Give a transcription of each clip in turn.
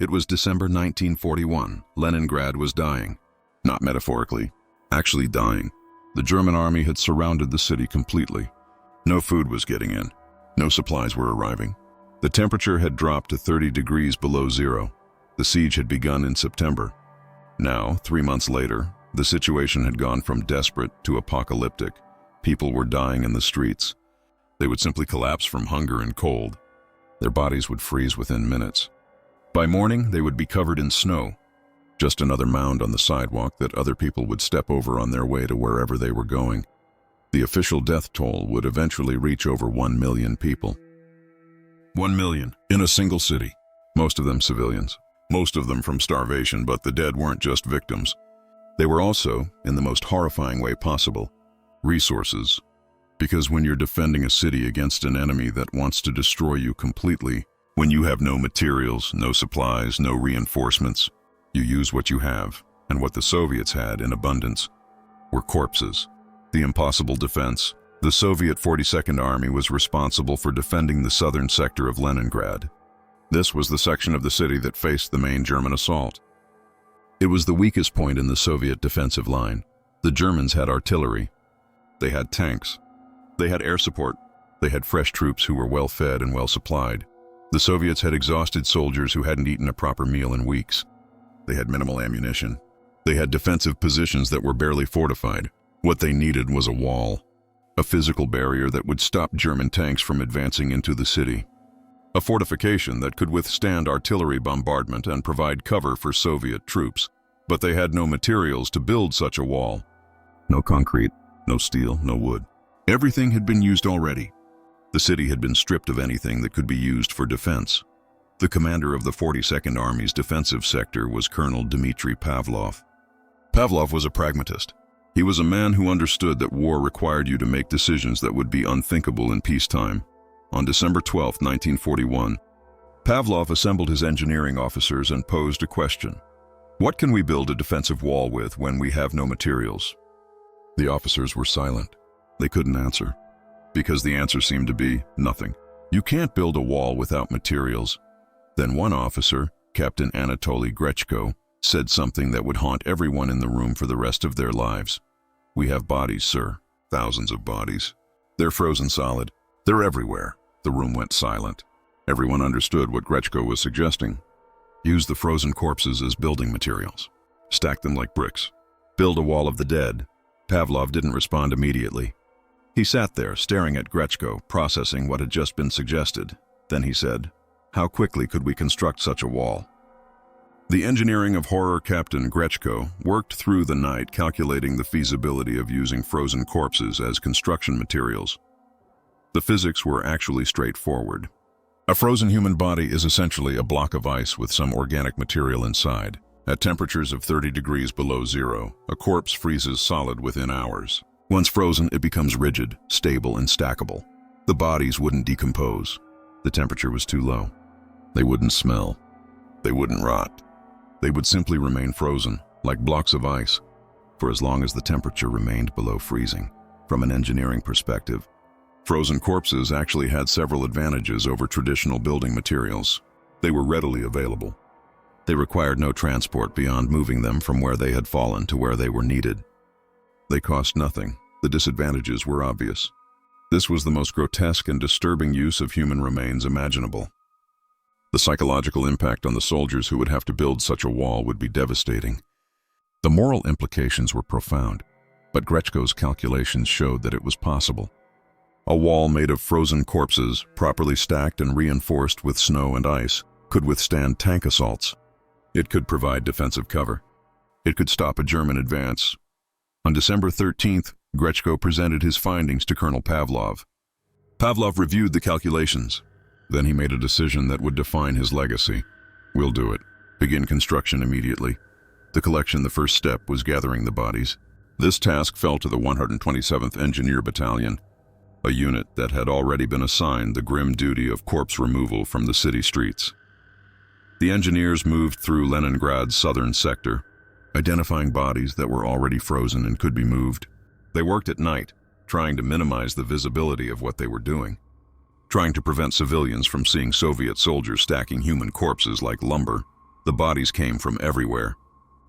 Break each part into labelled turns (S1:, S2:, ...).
S1: It was December 1941. Leningrad was dying. Not metaphorically, actually dying. The German army had surrounded the city completely. No food was getting in. No supplies were arriving. The temperature had dropped to 30 degrees below zero. The siege had begun in September. Now, 3 months later, the situation had gone from desperate to apocalyptic. People were dying in the streets. They would simply collapse from hunger and cold. Their bodies would freeze within minutes. By morning, they would be covered in snow. Just another mound on the sidewalk that other people would step over on their way to wherever they were going. The official death toll would eventually reach over 1 million people. 1 million in a single city, most of them civilians. Most of them from starvation, but the dead weren't just victims. They were also, in the most horrifying way possible, resources. Because when you're defending a city against an enemy that wants to destroy you completely, when you have no materials, no supplies, no reinforcements, you use what you have, and what the Soviets had in abundance were corpses. The impossible defense. The Soviet 42nd Army was responsible for defending the southern sector of Leningrad. This was the section of the city that faced the main German assault. It was the weakest point in the Soviet defensive line. The Germans had artillery. They had tanks. They had air support. They had fresh troops who were well fed and well supplied. The Soviets had exhausted soldiers who hadn't eaten a proper meal in weeks. They had minimal ammunition. They had defensive positions that were barely fortified. What they needed was a wall, a physical barrier that would stop German tanks from advancing into the city. A fortification that could withstand artillery bombardment and provide cover for Soviet troops. But they had no materials to build such a wall. No concrete, no steel, no wood. Everything had been used already. The city had been stripped of anything that could be used for defense. The commander of the 42nd Army's defensive sector was Colonel Dmitry Pavlov. Pavlov was a pragmatist. He was a man who understood that war required you to make decisions that would be unthinkable in peacetime. On December 12, 1941, Pavlov assembled his engineering officers and posed a question. What can we build a defensive wall with when we have no materials? The officers were silent. They couldn't answer, because the answer seemed to be nothing. You can't build a wall without materials. Then one officer, Captain Anatoly Grechko, said something that would haunt everyone in the room for the rest of their lives. We have bodies, sir. Thousands of bodies. They're frozen solid. They're everywhere. The room went silent. Everyone understood what Grechko was suggesting. Use the frozen corpses as building materials. Stack them like bricks. Build a wall of the dead. Pavlov didn't respond immediately. He sat there, staring at Grechko, processing what had just been suggested. Then he said, "How quickly could we construct such a wall?" The engineering of horror Captain Grechko worked through the night calculating the feasibility of using frozen corpses as construction materials. The physics were actually straightforward. A frozen human body is essentially a block of ice with some organic material inside. At temperatures of 30 degrees below zero, a corpse freezes solid within hours. Once frozen, it becomes rigid, stable, and stackable. The bodies wouldn't decompose. The temperature was too low. They wouldn't smell. They wouldn't rot. They would simply remain frozen, like blocks of ice, for as long as the temperature remained below freezing. From an engineering perspective, frozen corpses actually had several advantages over traditional building materials. They were readily available. They required no transport beyond moving them from where they had fallen to where they were needed. They cost nothing. The disadvantages were obvious. This was the most grotesque and disturbing use of human remains imaginable. The psychological impact on the soldiers who would have to build such a wall would be devastating. The moral implications were profound, but Grechko's calculations showed that it was possible. A wall made of frozen corpses, properly stacked and reinforced with snow and ice, could withstand tank assaults. It could provide defensive cover. It could stop a German advance. On December 13th, Grechko presented his findings to Colonel Pavlov. Pavlov reviewed the calculations. Then he made a decision that would define his legacy. We'll do it. Begin construction immediately. The collection, the first step, was gathering the bodies. This task fell to the 127th Engineer Battalion, a unit that had already been assigned the grim duty of corpse removal from the city streets. The engineers moved through Leningrad's southern sector, identifying bodies that were already frozen and could be moved. They worked at night, trying to minimize the visibility of what they were doing, trying to prevent civilians from seeing Soviet soldiers stacking human corpses like lumber. The bodies came from everywhere,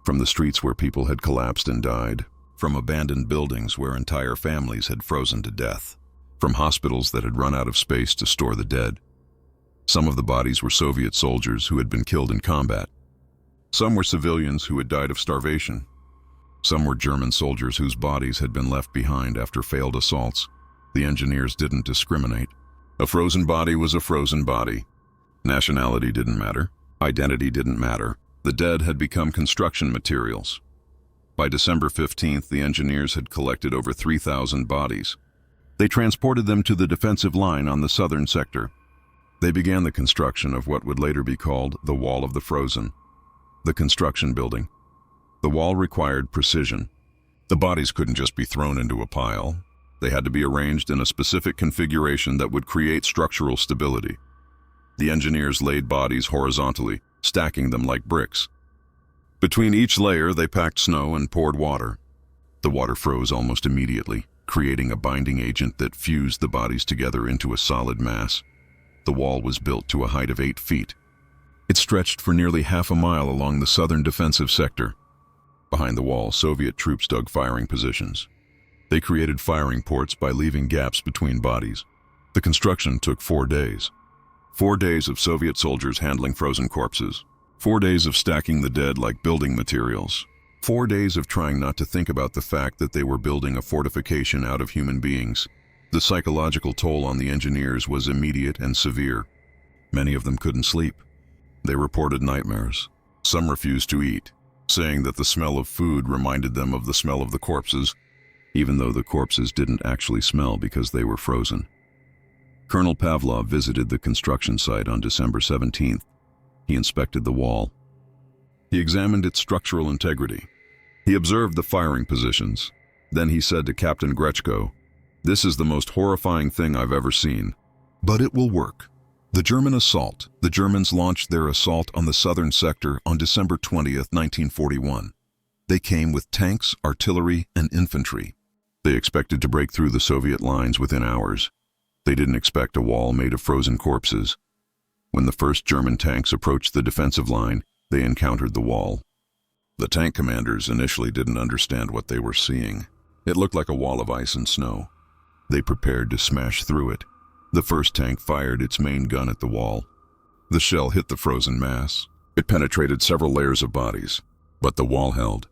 S1: from the streets where people had collapsed and died, from abandoned buildings where entire families had frozen to death, from hospitals that had run out of space to store the dead. Some of the bodies were Soviet soldiers who had been killed in combat. Some were civilians who had died of starvation. Some were German soldiers whose bodies had been left behind after failed assaults. The engineers didn't discriminate. A frozen body was a frozen body. Nationality didn't matter. Identity didn't matter. The dead had become construction materials. By December 15th, the engineers had collected over 3,000 bodies. They transported them to the defensive line on the southern sector. They began the construction of what would later be called the Wall of the Frozen, the construction building. The wall required precision. The bodies couldn't just be thrown into a pile. They had to be arranged in a specific configuration that would create structural stability. The engineers laid bodies horizontally, stacking them like bricks. Between each layer, they packed snow and poured water. The water froze almost immediately, creating a binding agent that fused the bodies together into a solid mass. The wall was built to a height of 8 feet. It stretched for nearly half a mile along the southern defensive sector. Behind the wall, Soviet troops dug firing positions. They created firing ports by leaving gaps between bodies. The construction took 4 days. 4 days of Soviet soldiers handling frozen corpses. 4 days of stacking the dead like building materials. 4 days of trying not to think about the fact that they were building a fortification out of human beings. The psychological toll on the engineers was immediate and severe. Many of them couldn't sleep. They reported nightmares. Some refused to eat, saying that the smell of food reminded them of the smell of the corpses, even though the corpses didn't actually smell because they were frozen. Colonel Pavlov visited the construction site on December 17th. He inspected the wall. He examined its structural integrity. He observed the firing positions. Then he said to Captain Grechko, "This is the most horrifying thing I've ever seen. But it will work." The Germans launched their assault on the southern sector on December 20th, 1941. They came with tanks, artillery, and infantry. They expected to break through the Soviet lines within hours. They didn't expect a wall made of frozen corpses. When the first German tanks approached the defensive line, they encountered the wall. The tank commanders initially didn't understand what they were seeing. It looked like a wall of ice and snow. They prepared to smash through it. The first tank fired its main gun at the wall. The shell hit the frozen mass. It penetrated several layers of bodies, but the wall held.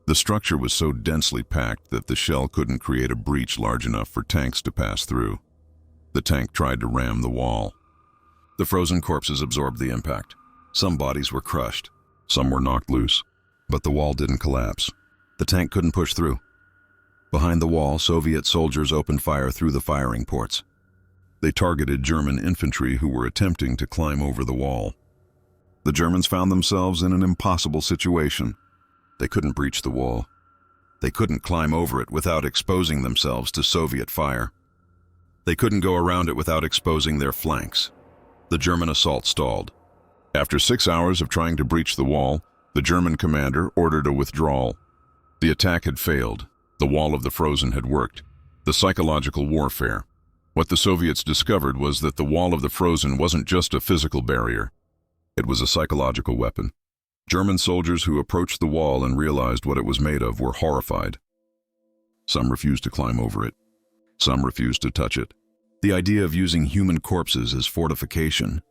S1: The structure was so densely packed that the shell couldn't create a breach large enough for tanks to pass through. The tank tried to ram the wall. The frozen corpses absorbed the impact. Some bodies were crushed. Some were knocked loose. But the wall didn't collapse. The tank couldn't push through. Behind the wall, Soviet soldiers opened fire through the firing ports. They targeted German infantry who were attempting to climb over the wall. The Germans found themselves in an impossible situation. They couldn't breach the wall. They couldn't climb over it without exposing themselves to Soviet fire. They couldn't go around it without exposing their flanks. The German assault stalled. After 6 hours of trying to breach the wall, the German commander ordered a withdrawal. The attack had failed. The Wall of the Frozen had worked. The psychological warfare. What the Soviets discovered was that the Wall of the Frozen wasn't just a physical barrier. It was a psychological weapon. German soldiers who approached the wall and realized what it was made of were horrified. Some refused to climb over it. Some refused to touch it. The idea of using human corpses as fortification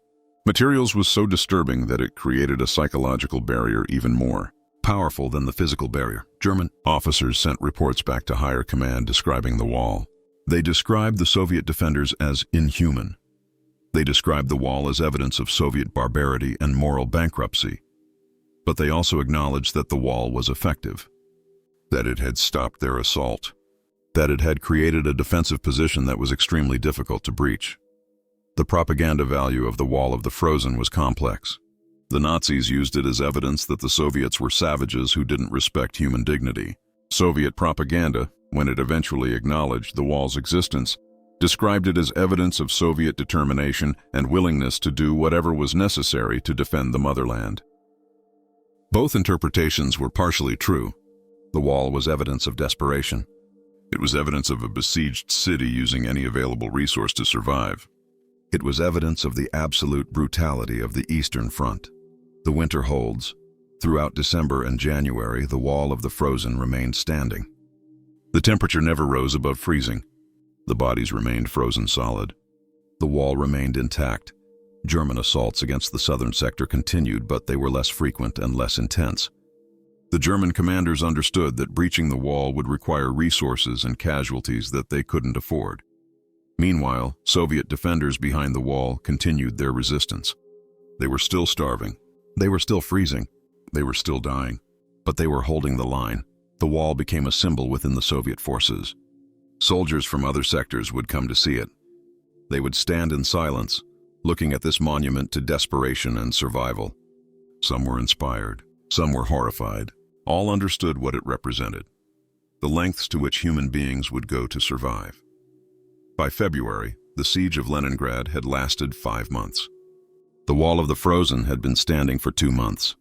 S1: materials was so disturbing that it created a psychological barrier even more powerful than the physical barrier. German officers sent reports back to higher command describing the wall. They described the Soviet defenders as inhuman. They described the wall as evidence of Soviet barbarity and moral bankruptcy. But they also acknowledged that the wall was effective, that it had stopped their assault, that it had created a defensive position that was extremely difficult to breach. The propaganda value of the Wall of the Frozen was complex. The Nazis used it as evidence that the Soviets were savages who didn't respect human dignity. Soviet propaganda, when it eventually acknowledged the wall's existence, described it as evidence of Soviet determination and willingness to do whatever was necessary to defend the motherland. Both interpretations were partially true. The wall was evidence of desperation. It was evidence of a besieged city using any available resource to survive. It was evidence of the absolute brutality of the Eastern Front. The winter holds. Throughout December and January, the wall of the frozen remained standing. The temperature never rose above freezing. The bodies remained frozen solid. The wall remained intact. German assaults against the southern sector continued, but they were less frequent and less intense. The German commanders understood that breaching the wall would require resources and casualties that they couldn't afford. Meanwhile, Soviet defenders behind the wall continued their resistance. They were still starving. They were still freezing. They were still dying. But they were holding the line. The wall became a symbol within the Soviet forces. Soldiers from other sectors would come to see it. They would stand in silence, looking at this monument to desperation and survival. Some were inspired. Some were horrified. All understood what it represented. The lengths to which human beings would go to survive. By February, the Siege of Leningrad had lasted 5 months. The Wall of the Frozen had been standing for 2 months.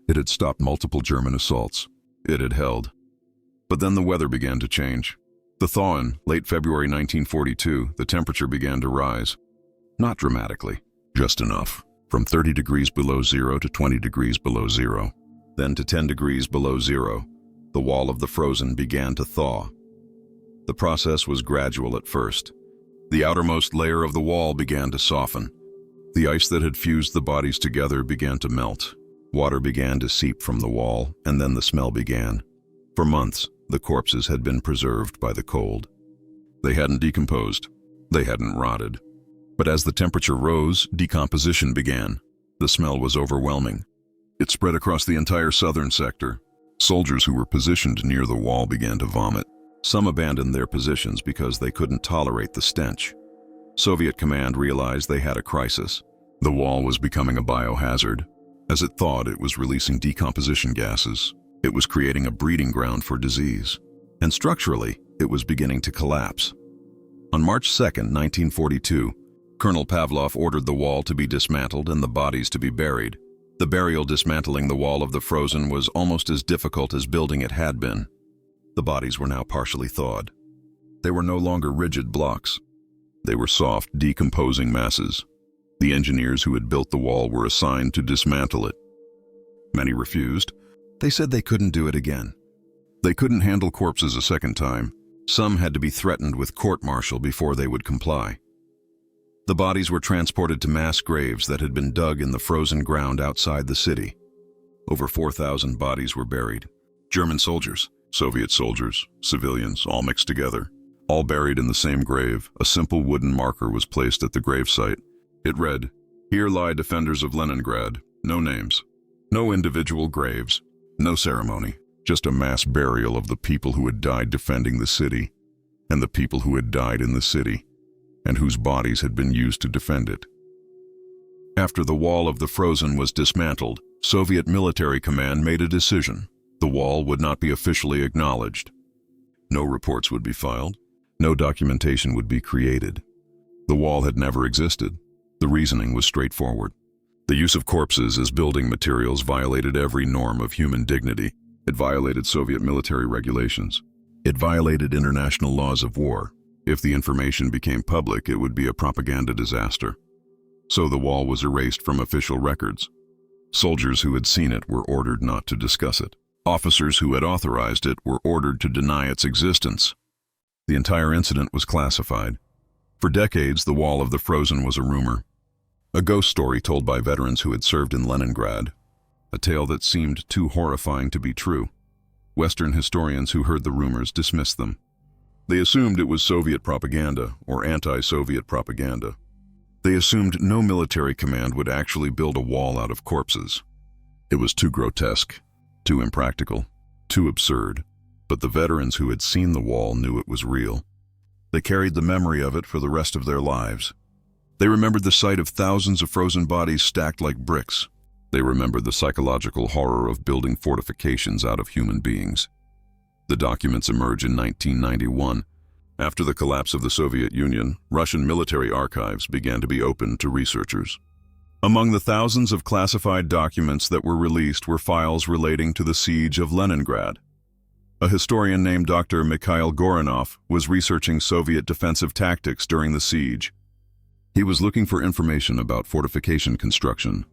S1: It had stopped multiple German assaults. It had held. But then the weather began to change. The thaw in late February 1942, the temperature began to rise. Not dramatically, just enough. From 30 degrees below zero to 20 degrees below zero. Then to 10 degrees below zero, the Wall of the Frozen began to thaw. The process was gradual at first. The outermost layer of the wall began to soften. The ice that had fused the bodies together began to melt. Water began to seep from the wall, and then the smell began. For months, the corpses had been preserved by the cold. They hadn't decomposed. They hadn't rotted. But as the temperature rose, decomposition began. The smell was overwhelming. It spread across the entire southern sector. Soldiers who were positioned near the wall began to vomit. Some abandoned their positions because they couldn't tolerate the stench. Soviet command realized they had a crisis. The wall was becoming a biohazard. As it thawed, it was releasing decomposition gases. It was creating a breeding ground for disease. And structurally, it was beginning to collapse. On March 2, 1942, Colonel Pavlov ordered the wall to be dismantled and the bodies to be buried. The burial dismantling the Wall of the Frozen was almost as difficult as building it had been. The bodies were now partially thawed. They were no longer rigid blocks. They were soft, decomposing masses. The engineers who had built the wall were assigned to dismantle it. Many refused. They said they couldn't do it again. They couldn't handle corpses a second time. Some had to be threatened with court-martial before they would comply. The bodies were transported to mass graves that had been dug in the frozen ground outside the city. Over 4,000 bodies were buried. German soldiers, Soviet soldiers, civilians, all mixed together. All buried in the same grave. A simple wooden marker was placed at the gravesite. It read, "Here lie defenders of Leningrad. No names. No individual graves. No ceremony. Just a mass burial of the people who had died defending the city, and the people who had died in the city, and whose bodies had been used to defend it." After the Wall of the Frozen was dismantled, Soviet military command made a decision. The wall would not be officially acknowledged. No reports would be filed. No documentation would be created. The wall had never existed. The reasoning was straightforward. The use of corpses as building materials violated every norm of human dignity. It violated Soviet military regulations. It violated international laws of war. If the information became public, it would be a propaganda disaster. So the wall was erased from official records. Soldiers who had seen it were ordered not to discuss it. Officers who had authorized it were ordered to deny its existence. The entire incident was classified. For decades, the Wall of the Frozen was a rumor. A ghost story told by veterans who had served in Leningrad. A tale that seemed too horrifying to be true. Western historians who heard the rumors dismissed them. They assumed it was Soviet propaganda or anti-Soviet propaganda. They assumed no military command would actually build a wall out of corpses. It was too grotesque, too impractical, too absurd. But the veterans who had seen the wall knew it was real. They carried the memory of it for the rest of their lives. They remembered the sight of thousands of frozen bodies stacked like bricks. They remembered the psychological horror of building fortifications out of human beings. The documents emerge in 1991. After the collapse of the Soviet Union, Russian military archives began to be opened to researchers. Among the thousands of classified documents that were released were files relating to the Siege of Leningrad. A historian named Dr. Mikhail Goranov was researching Soviet defensive tactics during the siege. He was looking for information about fortification construction.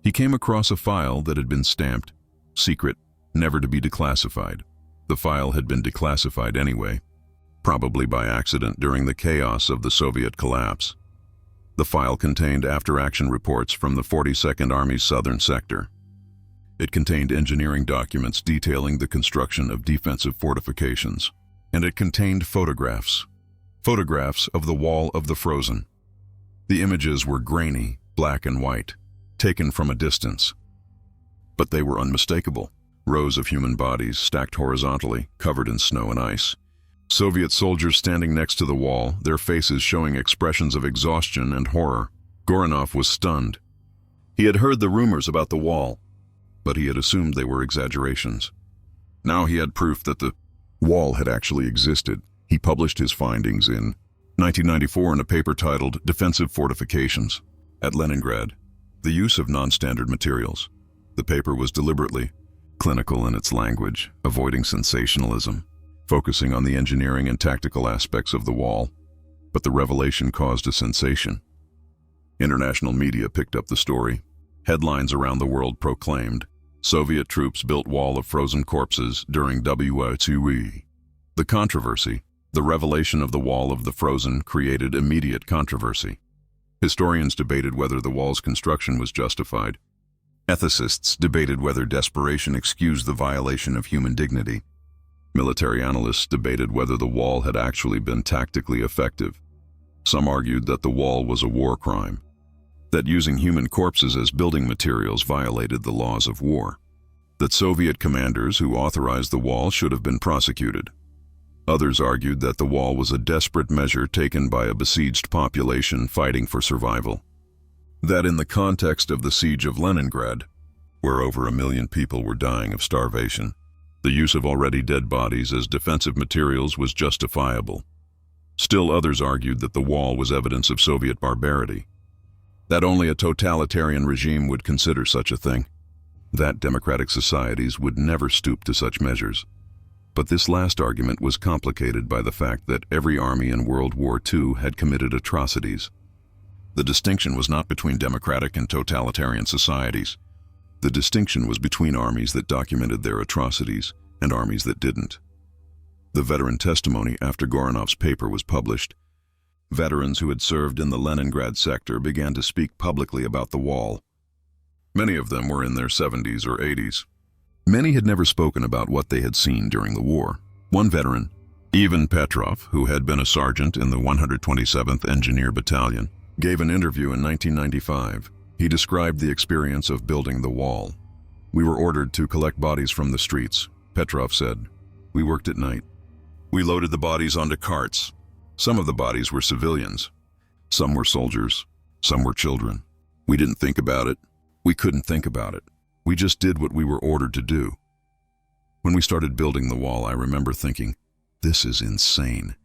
S1: He came across a file that had been stamped, secret, never to be declassified. The file had been declassified anyway, probably by accident during the chaos of the Soviet collapse. The file contained after-action reports from the 42nd Army's southern sector. It contained engineering documents detailing the construction of defensive fortifications, and it contained photographs of the Wall of the Frozen. The images were grainy, black and white, taken from a distance. But they were unmistakable. Rows of human bodies stacked horizontally, covered in snow and ice. Soviet soldiers standing next to the wall, their faces showing expressions of exhaustion and horror. Goranov was stunned. He had heard the rumors about the wall, but he had assumed they were exaggerations. Now he had proof that the wall had actually existed. He published his findings in 1994 in a paper titled Defensive Fortifications at Leningrad, the use of non-standard materials. The paper was deliberately clinical in its language, avoiding sensationalism, focusing on the engineering and tactical aspects of the wall. But the revelation caused a sensation. International media picked up the story. Headlines around the world proclaimed, Soviet troops built wall of frozen corpses during WR2E. The controversy, the revelation of the Wall of the Frozen, created immediate controversy. Historians debated whether the wall's construction was justified. Ethicists debated whether desperation excused the violation of human dignity. Military analysts debated whether the wall had actually been tactically effective. Some argued that the wall was a war crime, that using human corpses as building materials violated the laws of war, that Soviet commanders who authorized the wall should have been prosecuted. Others argued that the wall was a desperate measure taken by a besieged population fighting for survival. That in the context of the Siege of Leningrad, where over 1 million people were dying of starvation, the use of already dead bodies as defensive materials was justifiable. Still others argued that the wall was evidence of Soviet barbarity, that only a totalitarian regime would consider such a thing, that democratic societies would never stoop to such measures. But this last argument was complicated by the fact that every army in World War II had committed atrocities. The distinction was not between democratic and totalitarian societies. The distinction was between armies that documented their atrocities and armies that didn't. The veteran testimony after Goranov's paper was published. Veterans who had served in the Leningrad sector began to speak publicly about the wall. Many of them were in their 70s or 80s. Many had never spoken about what they had seen during the war. One veteran, Ivan Petrov, who had been a sergeant in the 127th Engineer Battalion, gave an interview in 1995. He described the experience of building the wall. "We were ordered to collect bodies from the streets," Petrov said. "We worked at night. We loaded the bodies onto carts. Some of the bodies were civilians. Some were soldiers. Some were children. We didn't think about it. We couldn't think about it. We just did what we were ordered to do. When we started building the wall, I remember thinking, this is insane.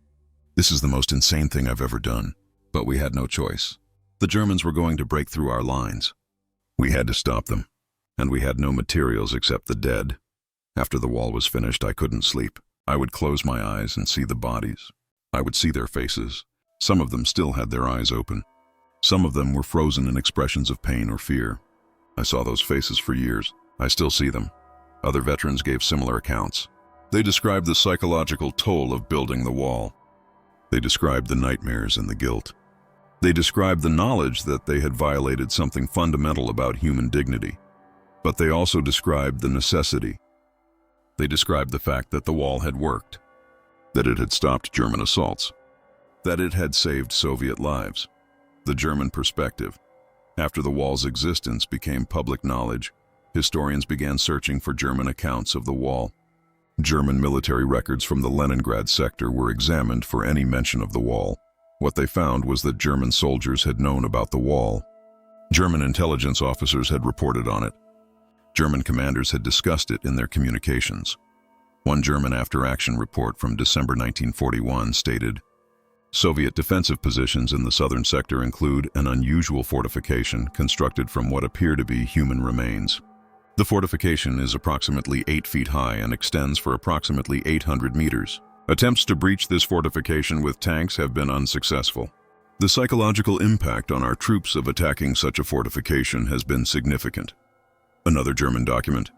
S1: This is the most insane thing I've ever done. But we had no choice. The Germans were going to break through our lines. We had to stop them. And we had no materials except the dead. After the wall was finished, I couldn't sleep. I would close my eyes and see the bodies. I would see their faces. Some of them still had their eyes open. Some of them were frozen in expressions of pain or fear. I saw those faces for years. I still see them. Other veterans gave similar accounts. They described the psychological toll of building the wall. They described the nightmares and the guilt. They described the knowledge that they had violated something fundamental about human dignity. But they also described the necessity. They described the fact that the wall had worked, that it had stopped German assaults, that it had saved Soviet lives. The German perspective. After the wall's existence became public knowledge, historians began searching for German accounts of the wall. German military records from the Leningrad sector were examined for any mention of the wall. What they found was that German soldiers had known about the wall. German intelligence officers had reported on it. German commanders had discussed it in their communications. One German after-action report from December 1941 stated, Soviet defensive positions in the southern sector include an unusual fortification constructed from what appear to be human remains. The fortification is approximately 8 feet high and extends for approximately 800 meters. Attempts to breach this fortification with tanks have been unsuccessful. The psychological impact on our troops of attacking such a fortification has been significant. Another German document,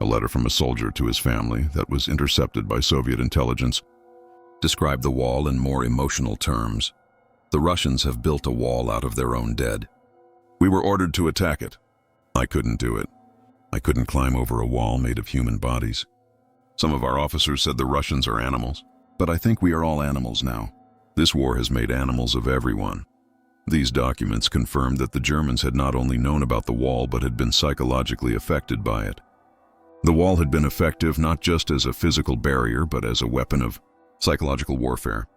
S1: a letter from a soldier to his family that was intercepted by Soviet intelligence, described the wall in more emotional terms. The Russians have built a wall out of their own dead. We were ordered to attack it. I couldn't do it. I couldn't climb over a wall made of human bodies. Some of our officers said the Russians are animals, but I think we are all animals now. This war has made animals of everyone. These documents confirmed that the Germans had not only known about the wall but had been psychologically affected by it. The wall had been effective not just as a physical barrier but as a weapon of psychological warfare.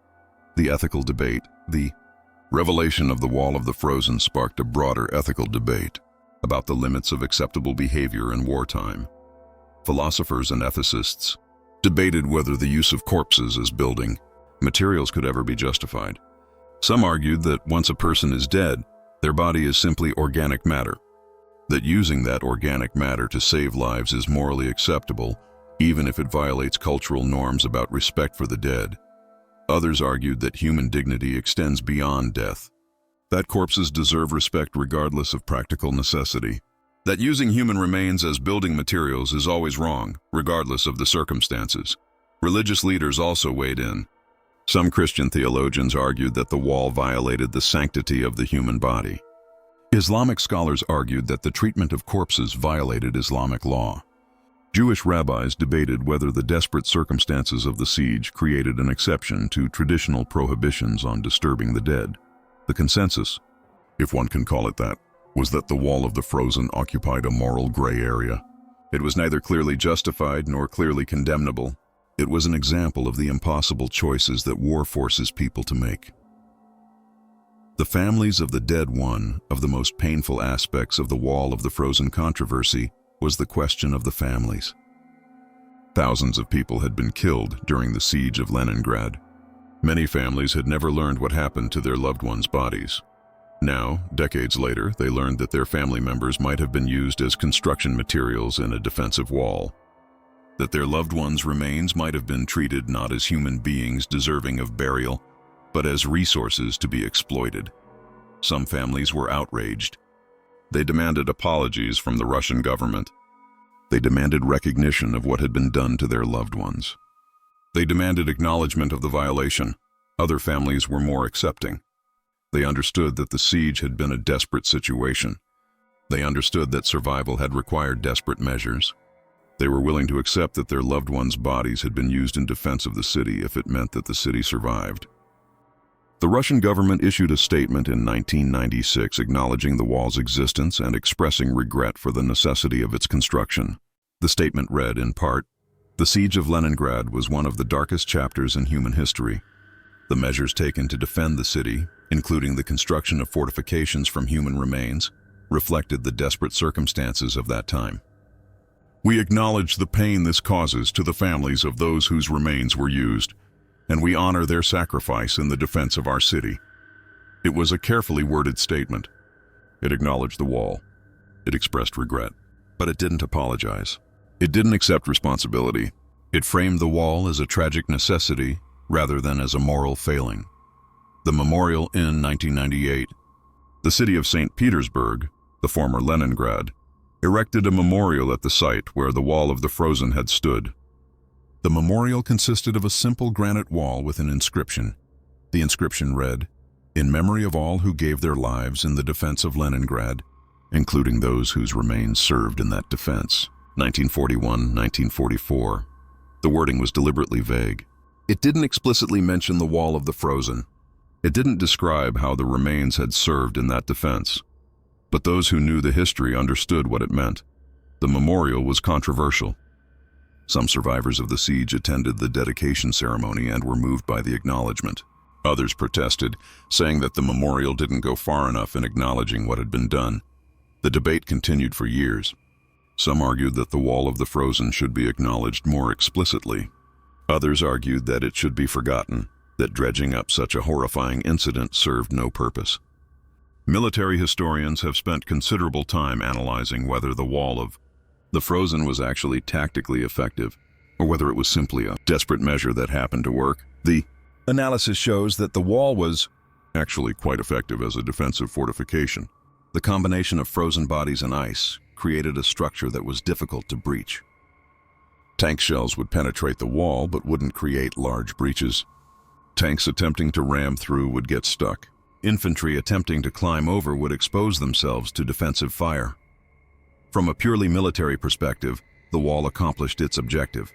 S1: The ethical debate, the revelation of the Wall of the Frozen, sparked a broader ethical debate about the limits of acceptable behavior in wartime. Philosophers and ethicists debated whether the use of corpses as building materials could ever be justified. Some argued that once a person is dead, their body is simply organic matter, that using that organic matter to save lives is morally acceptable, even if it violates cultural norms about respect for the dead. Others argued that human dignity extends beyond death, that corpses deserve respect regardless of practical necessity, that using human remains as building materials is always wrong, regardless of the circumstances. Religious leaders also weighed in. Some Christian theologians argued that the wall violated the sanctity of the human body. Islamic scholars argued that the treatment of corpses violated Islamic law. Jewish rabbis debated whether the desperate circumstances of the siege created an exception to traditional prohibitions on disturbing the dead. The consensus, if one can call it that, was that the Wall of the Frozen occupied a moral gray area. It was neither clearly justified nor clearly condemnable. It was an example of the impossible choices that war forces people to make. The families of the dead. One of the most painful aspects of the Wall of the Frozen controversy was the question of the families. Thousands of people had been killed during the Siege of Leningrad. Many families had never learned what happened to their loved ones' bodies. Now, decades later, they learned that their family members might have been used as construction materials in a defensive wall, that their loved ones' remains might have been treated not as human beings deserving of burial, but as resources to be exploited. Some families were outraged. They demanded apologies from the Russian government. They demanded recognition of what had been done to their loved ones. They demanded acknowledgement of the violation. Other families were more accepting. They understood that the siege had been a desperate situation. They understood that survival had required desperate measures. They were willing to accept that their loved ones' bodies had been used in defense of the city if it meant that the city survived. The Russian government issued a statement in 1996 acknowledging the wall's existence and expressing regret for the necessity of its construction. The statement read, in part, "The Siege of Leningrad was one of the darkest chapters in human history. The measures taken to defend the city, including the construction of fortifications from human remains, reflected the desperate circumstances of that time. We acknowledge the pain this causes to the families of those whose remains were used, and we honor their sacrifice in the defense of our city." It was a carefully worded statement. It acknowledged the wall. It expressed regret. But it didn't apologize. It didn't accept responsibility. It framed the wall as a tragic necessity rather than as a moral failing. The memorial in 1998. The city of St. Petersburg, the former Leningrad, erected a memorial at the site where the Wall of the Frozen had stood. The memorial consisted of a simple granite wall with an inscription. The inscription read, "In memory of all who gave their lives in the defense of Leningrad, including those whose remains served in that defense, 1941-1944. The wording was deliberately vague. It didn't explicitly mention the Wall of the Frozen. It didn't describe how the remains had served in that defense. But those who knew the history understood what it meant. The memorial was controversial. Some survivors of the siege attended the dedication ceremony and were moved by the acknowledgement. Others protested, saying that the memorial didn't go far enough in acknowledging what had been done. The debate continued for years. Some argued that the Wall of the Frozen should be acknowledged more explicitly. Others argued that it should be forgotten, that dredging up such a horrifying incident served no purpose. Military historians have spent considerable time analyzing whether the Wall of the Frozen was actually tactically effective, or whether it was simply a desperate measure that happened to work. The analysis shows that the wall was actually quite effective as a defensive fortification. The combination of frozen bodies and ice created a structure that was difficult to breach. Tank shells would penetrate the wall but wouldn't create large breaches. Tanks attempting to ram through would get stuck. Infantry attempting to climb over would expose themselves to defensive fire. From a purely military perspective, the wall accomplished its objective.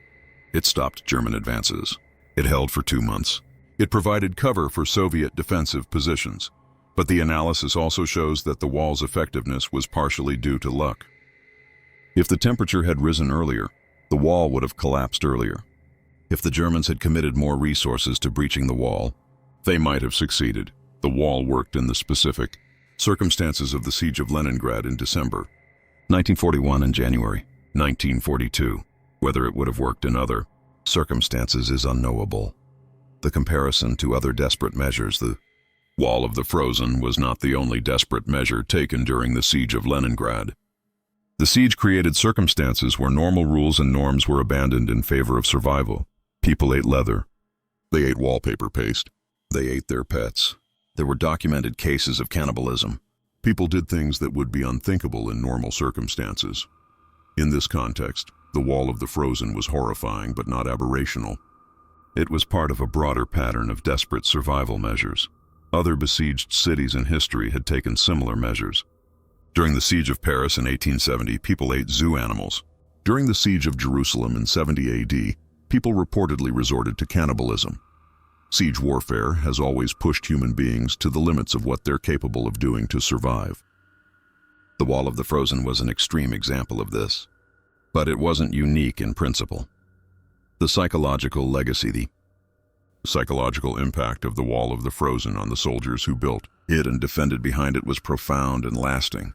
S1: It stopped German advances. It held for 2 months. It provided cover for Soviet defensive positions. But the analysis also shows that the wall's effectiveness was partially due to luck. If the temperature had risen earlier, the wall would have collapsed earlier. If the Germans had committed more resources to breaching the wall, they might have succeeded. The wall worked in the specific circumstances of the Siege of Leningrad in December 1941 and January 1942. Whether it would have worked in other circumstances is unknowable. The comparison to other desperate measures, the Wall of the Frozen, was not the only desperate measure taken during the Siege of Leningrad. The siege created circumstances where normal rules and norms were abandoned in favor of survival. People ate leather. They ate wallpaper paste. They ate their pets. There were documented cases of cannibalism. People did things that would be unthinkable in normal circumstances. In this context, the Wall of the Frozen was horrifying but not aberrational. It was part of a broader pattern of desperate survival measures. Other besieged cities in history had taken similar measures. During the Siege of Paris in 1870, people ate zoo animals. During the Siege of Jerusalem in 70 AD, people reportedly resorted to cannibalism. Siege warfare has always pushed human beings to the limits of what they're capable of doing to survive. The Wall of the Frozen was an extreme example of this, but it wasn't unique in principle. The psychological legacy, the psychological impact of the Wall of the Frozen on the soldiers who built it and defended behind it was profound and lasting.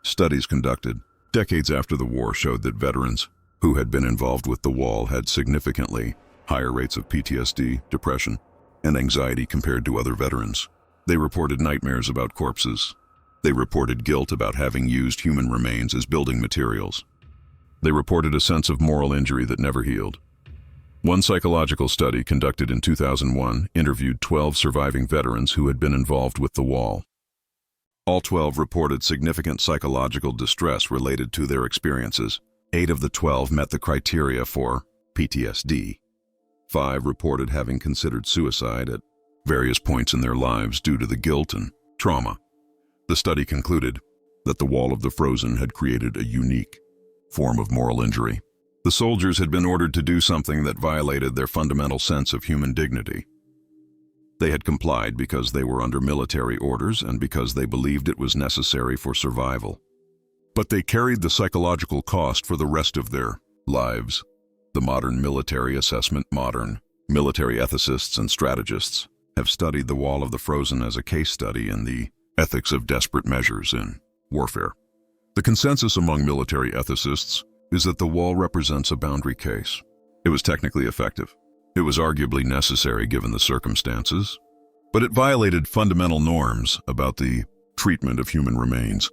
S1: Studies conducted decades after the war showed that veterans who had been involved with the wall had significantly higher rates of PTSD, depression, and anxiety compared to other veterans. They reported nightmares about corpses. They reported guilt about having used human remains as building materials. They reported a sense of moral injury that never healed. One psychological study conducted in 2001 interviewed 12 surviving veterans who had been involved with the wall. All 12 reported significant psychological distress related to their experiences. 8 of the 12 met the criteria for PTSD. 5 reported having considered suicide at various points in their lives due to the guilt and trauma. The study concluded that the Wall of the Frozen had created a unique form of moral injury. The soldiers had been ordered to do something that violated their fundamental sense of human dignity. They had complied because they were under military orders and because they believed it was necessary for survival. But they carried the psychological cost for the rest of their lives. The modern military assessment, modern military ethicists and strategists have studied the Wall of the Frozen as a case study in the ethics of desperate measures in warfare. The consensus among military ethicists is that the wall represents a boundary case. It was technically effective. It was arguably necessary given the circumstances, but it violated fundamental norms about the treatment of human remains.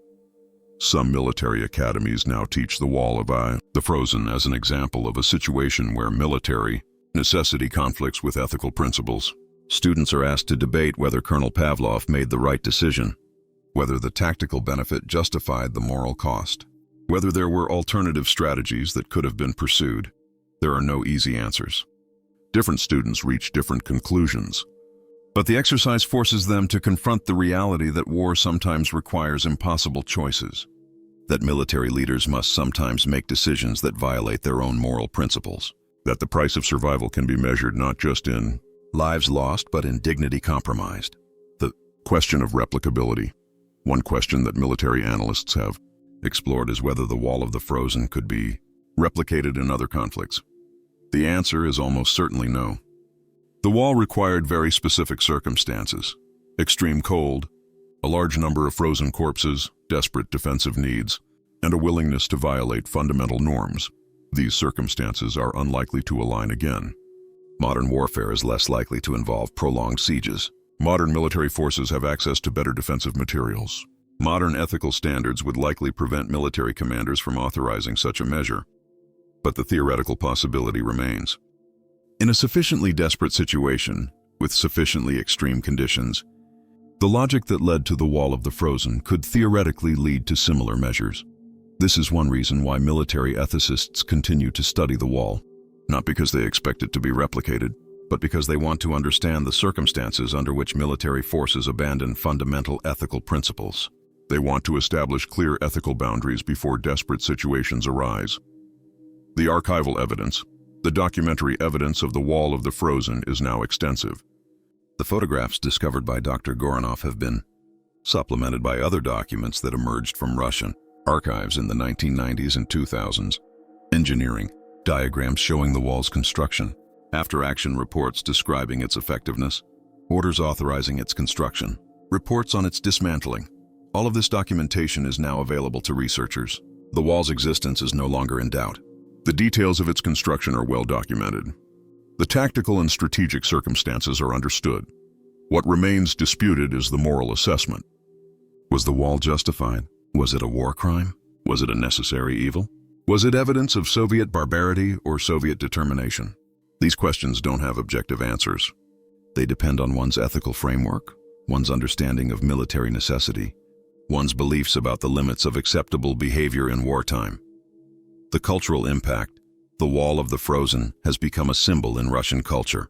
S1: Some military academies now teach the Wall of the Frozen as an example of a situation where military necessity conflicts with ethical principles. Students are asked to debate whether Colonel Pavlov made the right decision, whether the tactical benefit justified the moral cost, whether there were alternative strategies that could have been pursued. There are no easy answers. Different students reach different conclusions, but the exercise forces them to confront the reality that war sometimes requires impossible choices, that military leaders must sometimes make decisions that violate their own moral principles, that the price of survival can be measured not just in lives lost, but in dignity compromised. The question of replicability. One question that military analysts have explored is whether the Wall of the Frozen could be replicated in other conflicts. The answer is almost certainly no. The wall required very specific circumstances: extreme cold, a large number of frozen corpses, desperate defensive needs, and a willingness to violate fundamental norms. These circumstances are unlikely to align again. Modern warfare is less likely to involve prolonged sieges. Modern military forces have access to better defensive materials. Modern ethical standards would likely prevent military commanders from authorizing such a measure, but the theoretical possibility remains. In a sufficiently desperate situation, with sufficiently extreme conditions, The logic that led to the Wall of the Frozen could theoretically lead to similar measures. This is one reason why military ethicists continue to study the wall, not because they expect it to be replicated, but because they want to understand the circumstances under which military forces abandon fundamental ethical principles. They want to establish clear ethical boundaries before desperate situations arise. The archival evidence, the documentary evidence of the Wall of the Frozen, is now extensive. The photographs discovered by Dr. Goranov have been supplemented by other documents that emerged from Russian archives in the 1990s and 2000s. Engineering, diagrams showing the wall's construction, after-action reports describing its effectiveness, orders authorizing its construction, reports on its dismantling. All of this documentation is now available to researchers. The wall's existence is no longer in doubt. The details of its construction are well documented. The tactical and strategic circumstances are understood. What remains disputed is the moral assessment. Was the wall justified? Was it a war crime? Was it a necessary evil? Was it evidence of Soviet barbarity or Soviet determination? These questions don't have objective answers. They depend on one's ethical framework, one's understanding of military necessity, one's beliefs about the limits of acceptable behavior in wartime. The cultural impact, the Wall of the Frozen, has become a symbol in Russian culture.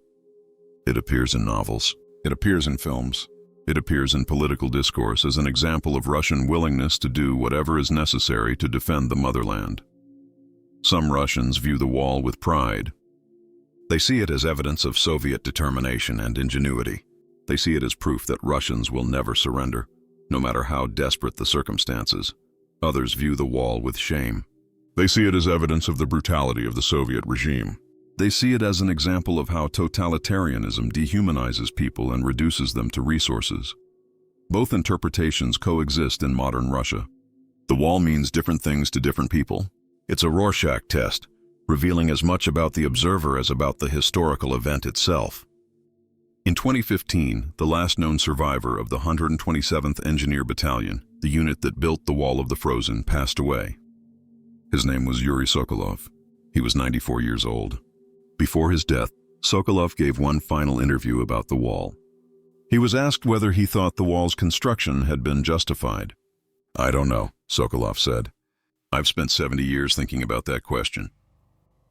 S1: It appears in novels. It appears in films. It appears in political discourse as an example of Russian willingness to do whatever is necessary to defend the motherland. Some Russians view the wall with pride. They see it as evidence of Soviet determination and ingenuity. They see it as proof that Russians will never surrender, no matter how desperate the circumstances. Others view the wall with shame. They see it as evidence of the brutality of the Soviet regime. They see it as an example of how totalitarianism dehumanizes people and reduces them to resources. Both interpretations coexist in modern Russia. The wall means different things to different people. It's a Rorschach test, revealing as much about the observer as about the historical event itself. In 2015, the last known survivor of the 127th Engineer Battalion, the unit that built the Wall of the Frozen, passed away. His name was Yuri Sokolov. He was 94 years old. Before his death, Sokolov gave one final interview about the wall. He was asked whether he thought the wall's construction had been justified. "I don't know," Sokolov said. "I've spent 70 years thinking about that question.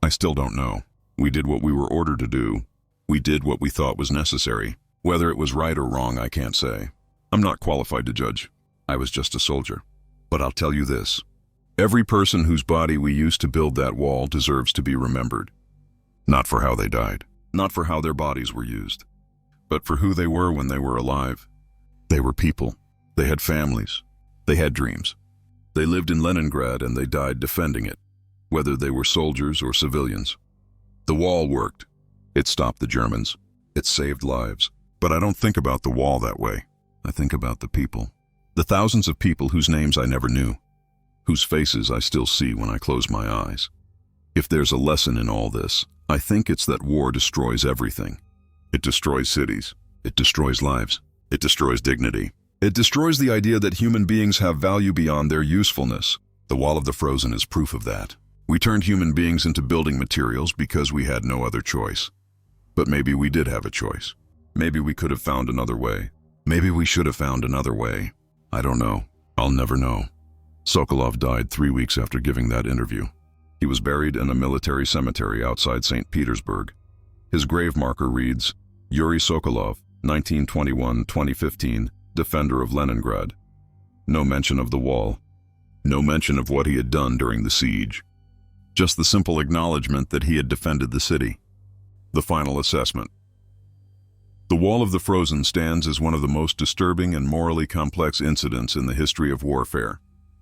S1: I still don't know. We did what we were ordered to do. We did what we thought was necessary. Whether it was right or wrong, I can't say. I'm not qualified to judge. I was just a soldier. But I'll tell you this. Every person whose body we used to build that wall deserves to be remembered. Not for how they died, not for how their bodies were used, but for who they were when they were alive. They were people. They had families. They had dreams. They lived in Leningrad and they died defending it, whether they were soldiers or civilians. The wall worked. It stopped the Germans. It saved lives. But I don't think about the wall that way. I think about the people. The thousands of people whose names I never knew, whose faces I still see when I close my eyes. If there's a lesson in all this, I think it's that war destroys everything. It destroys cities. It destroys lives. It destroys dignity. It destroys the idea that human beings have value beyond their usefulness. The Wall of the Frozen is proof of that. We turned human beings into building materials because we had no other choice. But maybe we did have a choice. Maybe we could have found another way. Maybe we should have found another way. I don't know. I'll never know. Sokolov died 3 weeks after giving that interview. He was buried in a military cemetery outside St. Petersburg. His grave marker reads, Yuri Sokolov, 1921-2015, defender of Leningrad. No mention of the wall. No mention of what he had done during the siege. Just the simple acknowledgement that he had defended the city. The final assessment. The Wall of the Frozen stands as one of the most disturbing and morally complex incidents in the history of warfare.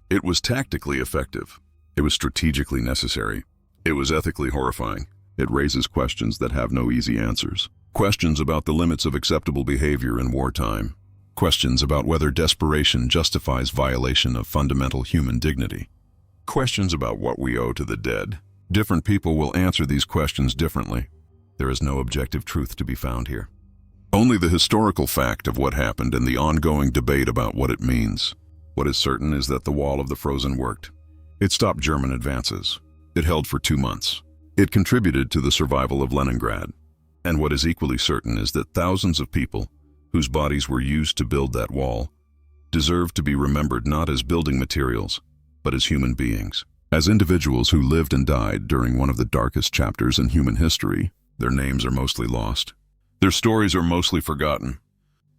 S1: It was tactically effective. It was strategically necessary. It was ethically horrifying. It raises questions that have no easy answers. Questions about the limits of acceptable behavior in wartime. Questions about whether desperation justifies violation of fundamental human dignity. Questions about what we owe to the dead. Different people will answer these questions differently. There is no objective truth to be found here. Only the historical fact of what happened and the ongoing debate about what it means. What is certain is that the Wall of the Frozen worked. It stopped German advances. It held for 2 months. It contributed to the survival of Leningrad. And what is equally certain is that thousands of people, whose bodies were used to build that wall, deserve to be remembered not as building materials, but as human beings. As individuals who lived and died during one of the darkest chapters in human history, their names are mostly lost. Their stories are mostly forgotten.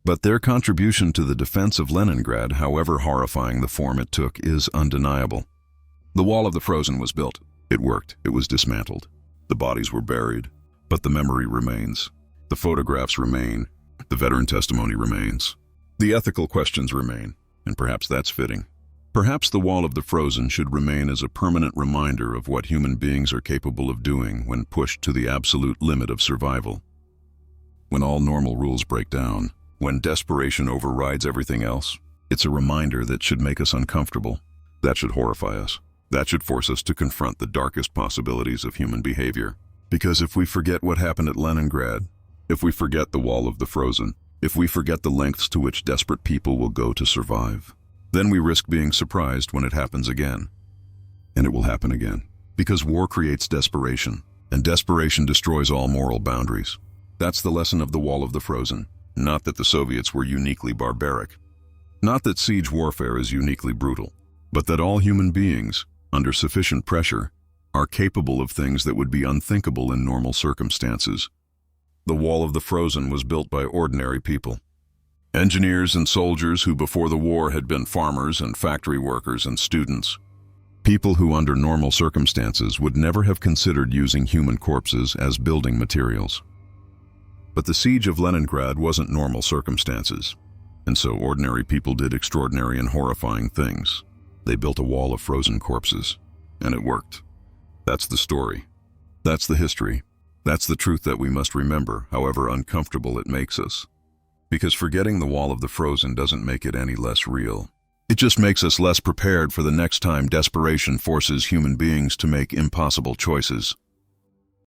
S1: But their contribution to the defense of Leningrad, however horrifying the form it took, is undeniable. The Wall of the Frozen was built. It worked. It was dismantled. The bodies were buried. But the memory remains. The photographs remain. The veteran testimony remains. The ethical questions remain. And perhaps that's fitting. Perhaps the Wall of the Frozen should remain as a permanent reminder of what human beings are capable of doing when pushed to the absolute limit of survival. When all normal rules break down, when desperation overrides everything else, it's a reminder that should make us uncomfortable. That should horrify us. That should force us to confront the darkest possibilities of human behavior. Because if we forget what happened at Leningrad, if we forget the Wall of the Frozen, if we forget the lengths to which desperate people will go to survive, then we risk being surprised when it happens again. And it will happen again. Because war creates desperation, and desperation destroys all moral boundaries. That's the lesson of the Wall of the Frozen. Not that the Soviets were uniquely barbaric. Not that siege warfare is uniquely brutal. But that all human beings, under sufficient pressure, are capable of things that would be unthinkable in normal circumstances. The Wall of the Frozen was built by ordinary people. Engineers and soldiers who before the war had been farmers and factory workers and students. People who under normal circumstances would never have considered using human corpses as building materials. But the Siege of Leningrad wasn't normal circumstances, and so ordinary people did extraordinary and horrifying things. They built a wall of frozen corpses, and it worked. That's the story. That's the history. That's the truth that we must remember, however uncomfortable it makes us. Because forgetting the Wall of the Frozen doesn't make it any less real. It just makes us less prepared for the next time desperation forces human beings to make impossible choices.